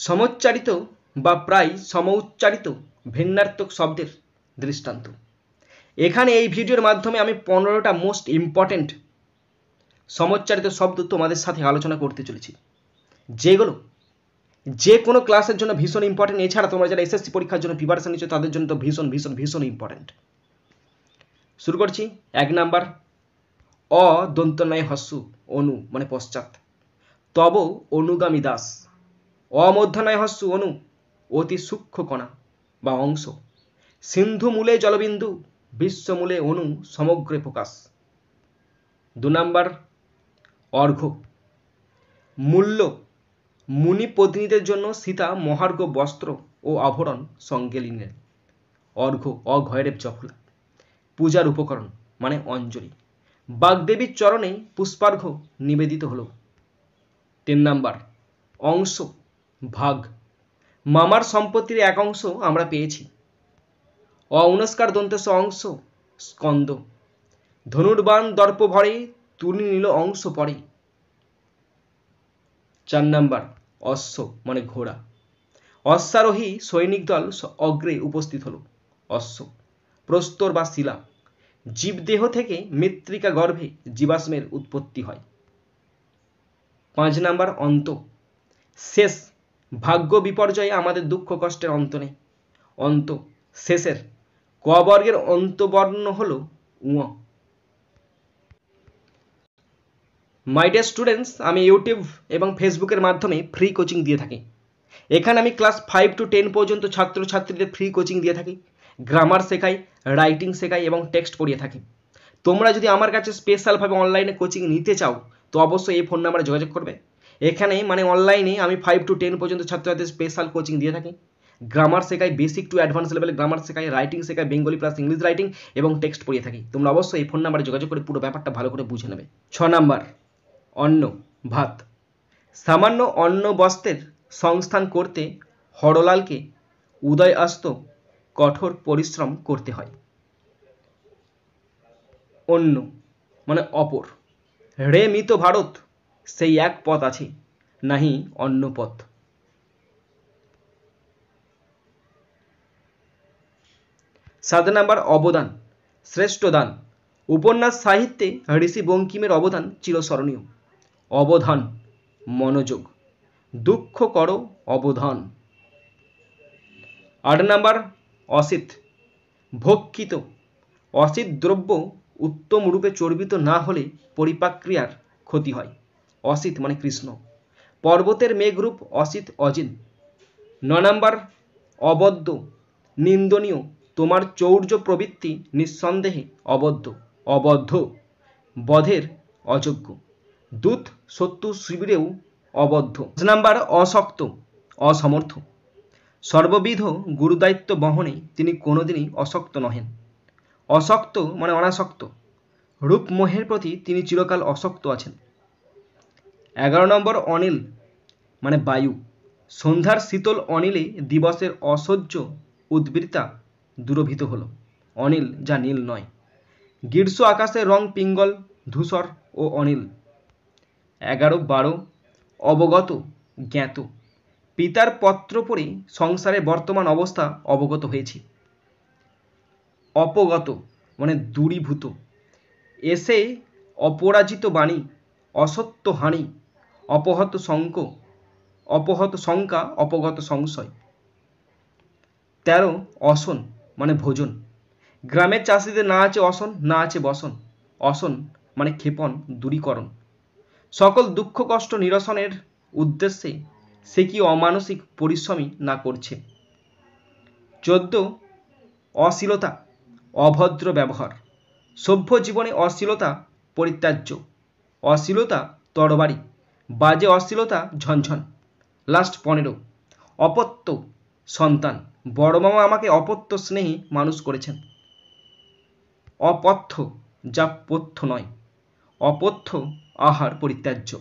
সমোচ্চারিত বা প্রায় সমউচ্চারিত ভিন্নার্থক শব্দের দৃষ্টান্ত। এখানে এই ভিডিওর মাধ্যমে আমি 15টা মোস্ট ইম্পর্টেন্ট সমোচ্চারিত শব্দ তোমাদের সাথে আলোচনা করতে চলেছি, যেগুলো যে কোনো ক্লাসের জন্য ভীষণ ইম্পর্টেন্ট। এছাড়া তোমরা যারা এসএসসি পরীক্ষার জন্য প্রিপারেশন নিচ্ছ তাদের জন্য তো ভীষণ ভীষণ ভীষণ ইম্পর্টেন্ট। শুরু করছি। 1 নাম্বার, অ দন্তনয় হস্যু অনু মানে পশ্চাৎ, তব অনুগামী দাস। অমধ্যনয় হস্যু অনু অতি সূক্ষ্ম কণা বা অংশ। সিন্ধু মূলে জলবিন্দু বিশ্বমূলে অনু সমগ্রে প্রকাশ। 2 নাম্বার, অর্ঘ্য মূল্য মুনি পত্নীদের জন্য সীতা মহার্ঘ্য বস্ত্র ও আভরণ সঙ্গে নিলেন। অর্ঘ্য অঘয়রেব জফলা পূজার উপকরণ মানে অঞ্জলি। বাগদেবীর চরণে পুষ্পার্ঘ্য নিবেদিত হল। 3 নাম্বার, অংশ ভাগ মামার সম্পত্তির এক অংশ আমরা পেয়েছি। অউনস্কার দন্তস্য অংশ স্কন্দ ধনুর্বাণ দর্প ভরে তুলি নিল অংশ পরে। 4 নাম্বার, অশ্ব মানে ঘোড়া। অশ্বারোহী সৈনিক দল অগ্রে উপস্থিত হল। অশ্ব প্রস্তর বা শিলা। জীবদেহ থেকে মৃত্তিকা গর্ভে জীবাশ্মের উৎপত্তি হয়। 5 নাম্বার, অন্ত শেষ। ভাগ্য বিপর্যয়ে আমাদের দুঃখ কষ্টের অন্ত নেই। অন্ত শেষের। ক বর্গের অন্তবর্ণ হল উ। মাই ডিয়ার স্টুডেন্টস, আমি ইউটিউব এবং ফেসবুকের মাধ্যমে ফ্রি কোচিং দিয়ে থাকি। এখানে আমি ক্লাস 5 to 10 পর্যন্ত ছাত্রছাত্রীদের ফ্রি কোচিং দিয়ে থাকি। গ্রামার শেখাই, রাইটিং শেখাই এবং টেক্সট পড়িয়ে থাকি। তোমরা যদি আমার কাছে স্পেশালভাবে অনলাইনে কোচিং নিতে চাও তো অবশ্যই এই ফোন নাম্বারে যোগাযোগ করবে। এখানে মানে অনলাইনে আমি 5 to 10 পর্যন্ত ছাত্রছাত্রীদের স্পেশাল কোচিং দিয়ে থাকি। গ্রামার শেখাই, বেসিক টু অ্যাডভান্স লেভেলে গ্রামার শেখাই, রাইটিং শেখাই, বেঙ্গলি প্লাস ইংলিশ রাইটিং এবং টেক্সট পড়িয়ে থাকি। তোমরা অবশ্যই এই ফোন নাম্বারে যোগাযোগ করে পুরো ব্যাপারটা ভালো করে বুঝে নেবে। 6 নাম্বার, অন্ন ভাত। সামান্য অন্ন বস্ত্রের সংস্থান করতে হরলালকে উদয় অস্ত কঠোর পরিশ্রম করতে হয়। অন্য মানে অপর। রে মিত ভারত সেই এক পথ আছে, নাহি অন্য পথ। 7 নাম্বার, অবদান শ্রেষ্ঠ দান। উপন্যাস সাহিত্যে ঋষি বঙ্কিমের অবদান চিরস্মরণীয়। অবধান মনোযোগ। দুঃখ করো অবধান। 8 নাম্বার, অসিত ভক্ষিত। অসিত দ্রব্য উত্তম রূপে চর্বিত না হলে পরিপাক্রিয়ার ক্ষতি হয়। অসিত মানে কৃষ্ণ। পর্বতের মেঘরূপ অসিত অজিন। 9 নাম্বার, অবদ্ধ নিন্দনীয়। তোমার চৌর্য প্রবৃত্তি নিঃসন্দেহে অবদ্ধ। অবদ্ধ বধের অযোগ্য। দূত শত্রু শিবিরেও অবদ্ধ। 5 নাম্বার, অশক্ত অসমর্থ। সর্ববিধ গুরুদায়িত্ব বহনে তিনি কোনোদিনই অশক্ত নহেন। অশক্ত মানে অনাসক্ত। রূপমোহের প্রতি তিনি চিরকাল অশক্ত আছেন। 11 নম্বর, অনিল মানে বায়ু। সন্ধ্যার শীতল অনিলে দিবসের অসহ্য উদ্বৃত্তা দূরভীত হল। অনিল যা নীল নয়। গ্রীষ্ম আকাশের রং পিঙ্গল ধূসর ও অনিল। 11-12, অবগত জ্ঞাত। পিতার পত্র পড়ে সংসারের বর্তমান অবস্থা অবগত হয়েছি। অপগত মানে দূরীভূত। এসে অপরাজিত বাণী অসত্য হানি। অপহত শঙ্কা অপগত সংশয়। 13, অসন মানে ভোজন। গ্রামের চাষিদের না আছে অসন না আছে বসন। অসন মানে ক্ষেপণ দূরীকরণ। সকল দুঃখ কষ্ট নিরসনের উদ্দেশ্যে সে কি অমানসিক পরিশ্রমই না করছে। 14, অশ্লীলতা অভদ্র ব্যবহার। সভ্য জীবনে অশ্লীলতা পরিত্যাজ্য। অশ্লীলতা তরবারি, বাজে অশ্লীলতা ঝনঝন। লাস্ট 15, অপত্য সন্তান। বড় মামা আমাকে অপত্য স্নেহে মানুষ করেছেন। অপথ্য যা পথ্য নয়। অপথ্য আহার পরিত্যাজ্য।